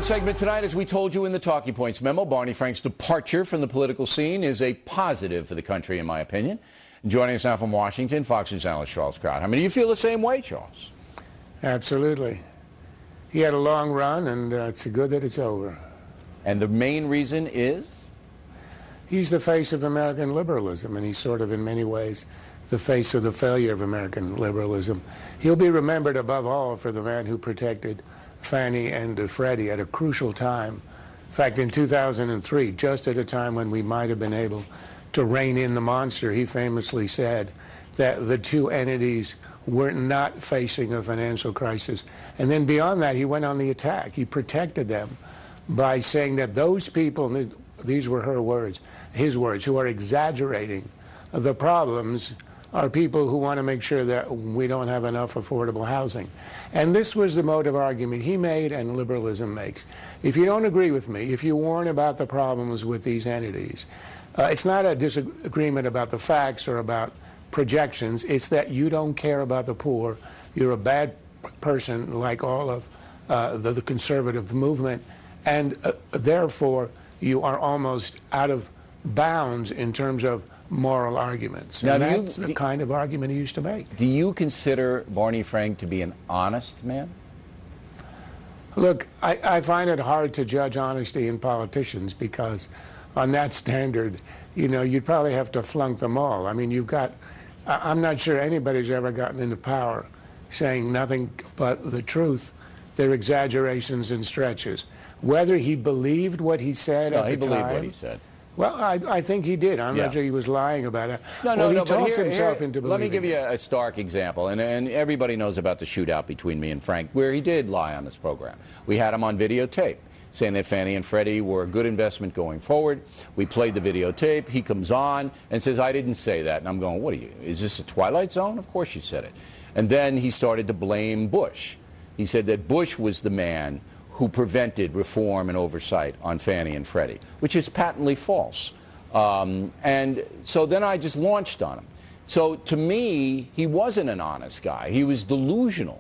Segment tonight, as we told you in the Talking Points memo, Barney Frank's departure from the political scene is a positive for the country, in my opinion. Joining us now from Washington, Fox News analyst Charles Kraut. I mean, do you feel the same way, Charles? Absolutely. He had a long run, and it's good that it's over. And the main reason is? He's the face of American liberalism, and he's sort of, in many ways, the face of the failure of American liberalism. He'll be remembered above all for the man who protected Fannie and Freddie at a crucial time. In fact, in 2003, just at a time when we might have been able to rein in the monster, he famously said that the two entities were not facing a financial crisis. And then beyond that, he went on the attack. He protected them by saying that those people, and these were her words, his words, who are exaggerating the problems are people who want to make sure that we don't have enough affordable housing. And this was the mode of argument he made and liberalism makes. If you don't agree with me, if you warn about the problems with these entities, it's not a disagreement about the facts or about projections. It's that you don't care about the poor. You're a bad person like all of the conservative movement, and therefore you are almost out of bounds in terms of moral arguments. Now, and that's the kind of argument he used to make. Do you consider Barney Frank to be an honest man? Look, I find it hard to judge honesty in politicians because on that standard, you know, you'd probably have to flunk them all. I mean, you've got, I'm not sure anybody's ever gotten into power saying nothing but the truth. They're exaggerations and stretches. Whether he believed what he said at the time. No, he believed what he said. Well, I think he did. I'm not sure he was lying about it. No, he talked himself into believing. Let me give you a stark example, and everybody knows about the shootout between me and Frank, where he did lie on this program. We had him on videotape, saying that Fannie and Freddie were a good investment going forward. We played the videotape. He comes on and says, I didn't say that. And I'm going, what are you, is this a Twilight Zone? Of course you said it. And then he started to blame Bush. He said that Bush was the man who prevented reform and oversight on Fannie and Freddie, which is patently false. And so then I just launched on him. So to me, he wasn't an honest guy. He was delusional.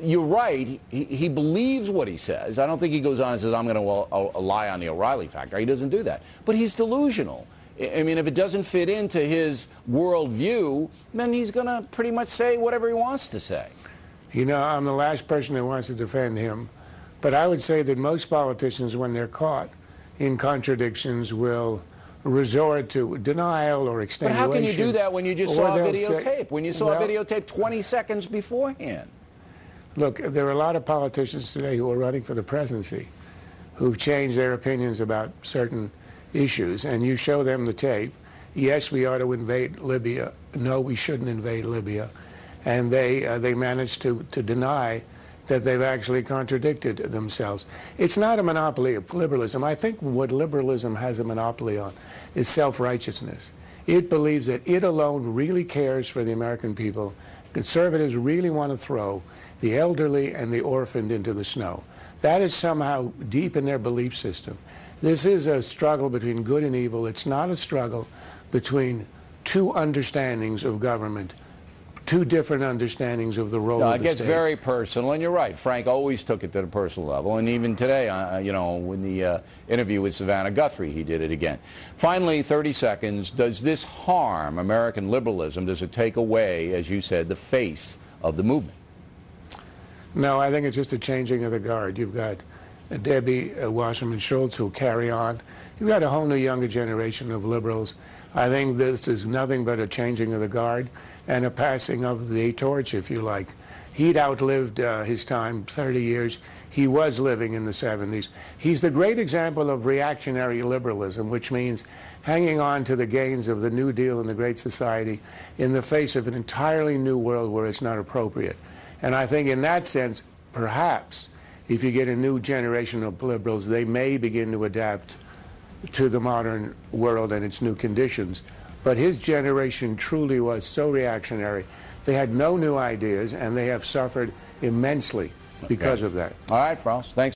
You're right. He believes what he says. I don't think he goes on and says, I'm going to lie on the O'Reilly factor. He doesn't do that. But he's delusional. I mean, if it doesn't fit into his worldview, then he's going to pretty much say whatever he wants to say. You know, I'm the last person that wants to defend him. But I would say that most politicians, when they're caught in contradictions, will resort to denial or extenuation. But how can you do that when you just saw a videotape? When you saw a videotape 20 seconds beforehand? Look, there are a lot of politicians today who are running for the presidency who've changed their opinions about certain issues, and you show them the tape. Yes, we ought to invade Libya. No, we shouldn't invade Libya. And they managed to deny that they've actually contradicted themselves. It's not a monopoly of liberalism. I think what liberalism has a monopoly on is self-righteousness. It believes that it alone really cares for the American people. Conservatives really want to throw the elderly and the orphaned into the snow. That is somehow deep in their belief system. This is a struggle between good and evil. It's not a struggle between two understandings of government, two different understandings of the role of the state. It gets very personal, and you're right. Frank always took it to the personal level, and even today, you know, in the interview with Savannah Guthrie, he did it again. Finally, 30 seconds, does this harm American liberalism? Does it take away, as you said, the face of the movement? No, I think it's just a changing of the guard. You've got Debbie Wasserman Schultz who'll carry on. You've got a whole new younger generation of liberals. I think this is nothing but a changing of the guard and a passing of the torch, if you like. He'd outlived his time, 30 years. He was living in the 70s. He's the great example of reactionary liberalism, which means hanging on to the gains of the New Deal and the Great Society in the face of an entirely new world where it's not appropriate. And I think in that sense, perhaps, if you get a new generation of liberals, they may begin to adapt to the modern world and its new conditions. But his generation truly was so reactionary. They had no new ideas, and they have suffered immensely because of that. All right, Frost. Thanks.